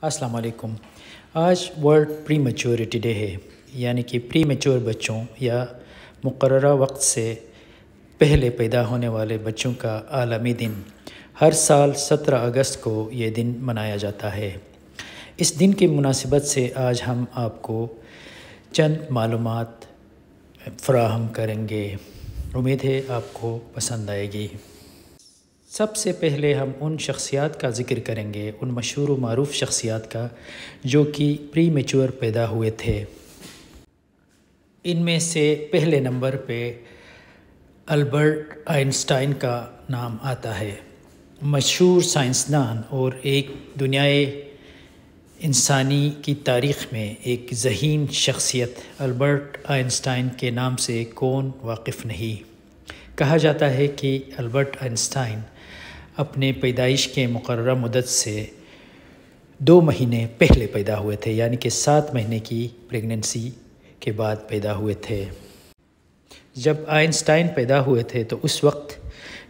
अस्सलाम वालेकुम। आज वर्ल्ड प्री मैच्योरिटी डे है, यानी कि प्री मैच्योर बच्चों या मुकर्ररा वक्त से पहले पैदा होने वाले बच्चों का आलमी दिन। हर साल 17 अगस्त को ये दिन मनाया जाता है। इस दिन की मुनासिबत से आज हम आपको चंद मालूमात फ़राहम करेंगे। उम्मीद है आपको पसंद आएगी। सबसे पहले हम उन शख्सियात का ज़िक्र करेंगे, उन मशहूर व मारूफ़ शख्सियात का जो कि प्री मैच्योर पैदा हुए थे। इनमें से पहले नंबर पे अल्बर्ट आइंस्टाइन का नाम आता है। मशहूर साइंसदान और एक दुनियाए इंसानी की तारीख़ में एक ज़हीन शख्सियत अल्बर्ट आइंस्टाइन के नाम से कौन वाकिफ़ नहीं। कहा जाता है कि अल्बर्ट आइंस्टाइन अपने पैदाइश के मुकर्ररा मुद्दत से 2 महीने पहले पैदा हुए थे, यानी कि 7 महीने की प्रेगनेंसी के बाद पैदा हुए थे। जब आइंस्टाइन पैदा हुए थे तो उस वक्त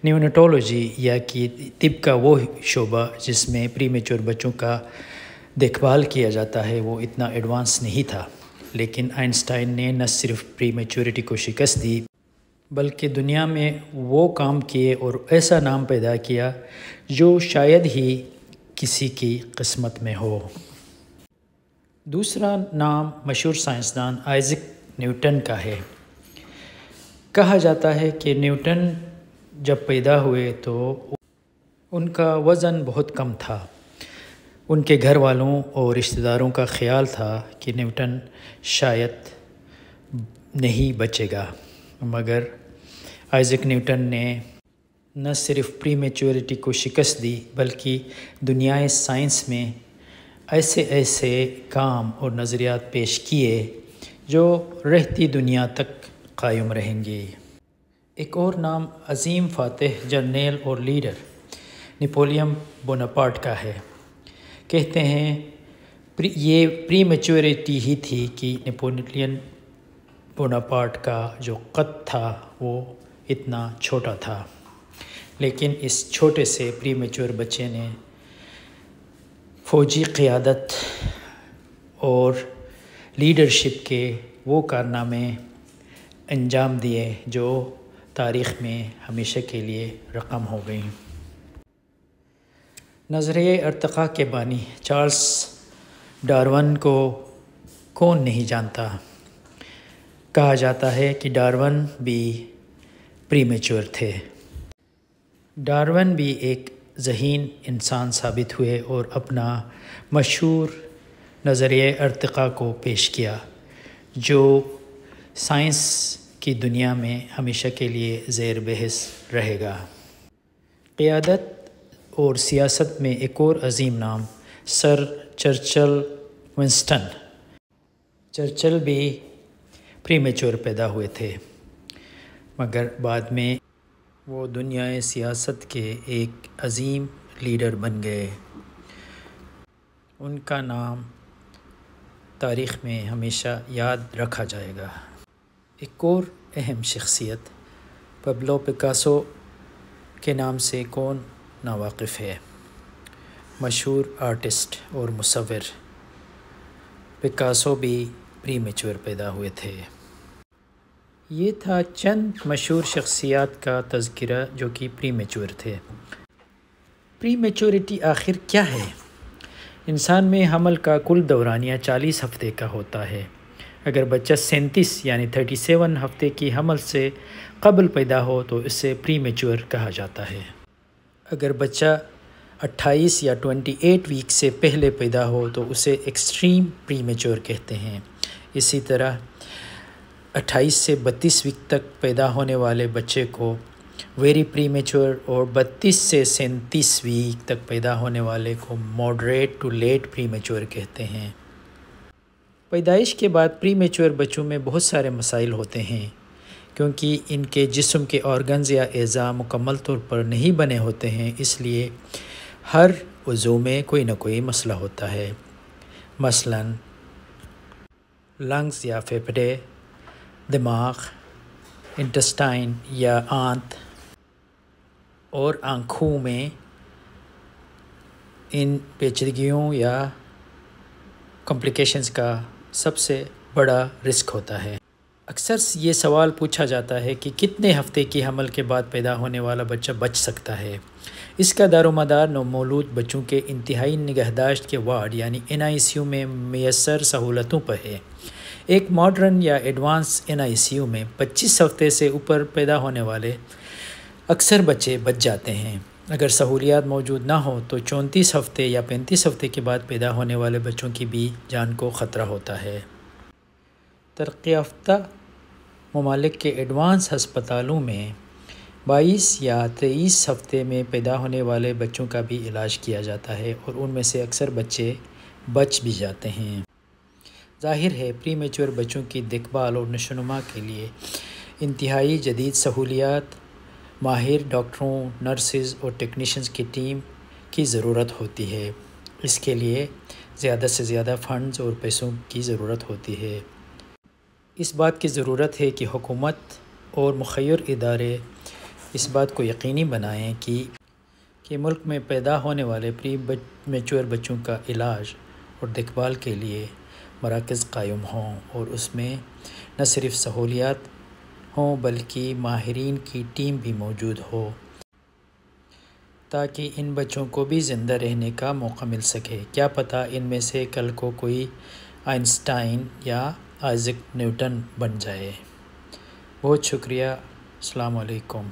न्यूनेटोलॉजी या कि तिब का वो शोबा जिसमें प्री मैच्योर बच्चों का देखभाल किया जाता है वो इतना एडवांस नहीं था। लेकिन आइंस्टाइन ने न सिर्फ प्री मैच्योरिटी को शिकस्त दी बल्कि दुनिया में वो काम किए और ऐसा नाम पैदा किया जो शायद ही किसी की किस्मत में हो। दूसरा नाम मशहूर साइंसदान आइज़ैक न्यूटन का है। कहा जाता है कि न्यूटन जब पैदा हुए तो उनका वज़न बहुत कम था। उनके घर वालों और रिश्तेदारों का ख़्याल था कि न्यूटन शायद नहीं बचेगा, मगर आइज़ैक न्यूटन ने न सिर्फ प्री मैच्योरिटी को शिकस्त दी बल्कि दुनियाए साइंस में ऐसे ऐसे काम और नज़रियात पेश किए जो रहती दुनिया तक कायम रहेंगे। एक और नाम अज़ीम फ़ातिह जर्नैल और लीडर नेपोलियन बोनापार्ट का है। कहते हैं ये प्री मैच्योरिटी ही थी कि नेपोलियन बोनापार्ट का जो कद था वो इतना छोटा था, लेकिन इस छोटे से प्री मैच्योर बच्चे ने फ़ौजी क़ियादत और लीडरशिप के वो कारनामे अंजाम दिए जो तारीख़ में हमेशा के लिए रक़म हो गई। नज़रिए अर्तक़ा के बानी चार्ल्स डार्विन को कौन नहीं जानता। कहा जाता है कि डार्विन भी प्री मैच्योर थे। डार्विन भी एक ज़हीन इंसान साबित हुए और अपना मशहूर नज़रिए अर्तक़ा को पेश किया जो साइंस की दुनिया में हमेशा के लिए ज़ेर बहस रहेगा। क़ियादत और सियासत में एक और अज़ीम नाम सर चर्चिल विंस्टन चर्चिल भी प्री मैच्योर पैदा हुए थे, मगर बाद में वो दुनियाए सियासत के एक अज़ीम लीडर बन गए। उनका नाम तारीख़ में हमेशा याद रखा जाएगा। एक और अहम शख्सियत पब्लो पिकासो के नाम से कौन नावाकिफ़ है। मशहूर आर्टिस्ट और मुसव्विर पिकासो भी प्री मैच्योर पैदा हुए थे। ये था चंद मशहूर शख्सियात का तज़किरा जो कि प्री मैच्योर थे। प्री मैच्योरिटी आखिर क्या है? इंसान में हमल का कुल दौरानिया 40 हफ़्ते का होता है। अगर बच्चा 37 यानी 37 हफ़्ते की हमल से क़ब्ल पैदा हो तो इसे प्री मैच्योर कहा जाता है। अगर बच्चा 28 या 28 वीक से पहले पैदा हो तो उसे एक्सट्रीम प्री मैच्योर कहते हैं। इसी तरह 28 से 32 वीक तक पैदा होने वाले बच्चे को वेरी प्री मैच्योर और 32 से 37 वीक तक पैदा होने वाले को moderate to late premature कहते हैं। पैदाइश के बाद प्री मैच्योर बच्चों में बहुत सारे मसाइल होते हैं क्योंकि इनके जिस्म के ऑर्गन्स या एज़ा मुकम्मल तौर पर नहीं बने होते हैं, इसलिए हर उज़ू में कोई ना कोई मसला होता है। मसलन लंग्स या फेफड़े, दिमाग, इंटेस्टाइन या आंत और आँखों में इन पेचीदगियों या کمپلیکیشنز کا سب سے بڑا رسک ہوتا ہے۔ اکثر یہ سوال پوچھا جاتا ہے کہ کتنے ہفتے کی حمل کے بعد پیدا ہونے والا بچہ بچ سکتا ہے۔ اس کا دار و مدار نومولود بچوں کے انتہائی نگہداشت کے وارڈ یعنی NICU میں میسر سہولتوں پر ہے۔ ایک ماڈرن یا ایڈوانس NICU میں 25 ہفتے سے اوپر پیدا ہونے والے اکثر بچے بچ جاتے ہیں۔ اگر سہولیات موجود نہ ہوں تو 34 ہفتے یا 35 ہفتے کے بعد پیدا ہونے والے بچوں کی بھی جان کو خطرہ ہوتا ہے۔ ترقی یافتہ ممالک کے ایڈوانس ہسپتالوں میں 22 یا 23 ہفتے میں پیدا ہونے والے بچوں کا بھی علاج کیا جاتا ہے اور ان میں سے اکثر بچے بچ بھی جاتے ہیں۔ ظاہر ہے پری میچور بچوں کی دیکھ بھال اور نشوونما کے لیے انتہائی جدید سہولیات، ماہر ڈاکٹروں، نرسز اور ٹیکنیشینز کی ٹیم کی ضرورت ہوتی ہے۔ اس کے لیے زیادہ سے زیادہ فنڈز اور پیسوں کی ضرورت ہوتی ہے۔ اس بات کی ضرورت ہے کہ حکومت اور مخیر ادارے اس بات کو یقینی بنائیں کہ ملک میں پیدا ہونے والے پری میچور بچوں کا علاج اور دیکھ بھال کے لیے مراکز قائم ہوں اور اس میں نہ صرف سہولیات ہوں بلکہ ماہرین کی ٹیم بھی موجود ہو تاکہ ان بچوں کو بھی زندہ رہنے کا موقع مل سکے۔ کیا پتہ ان میں سے کل کو کوئی آئنسٹائن یا آئزک نیوٹن بن جائے۔ بہت شکریہ۔ السلام علیکم۔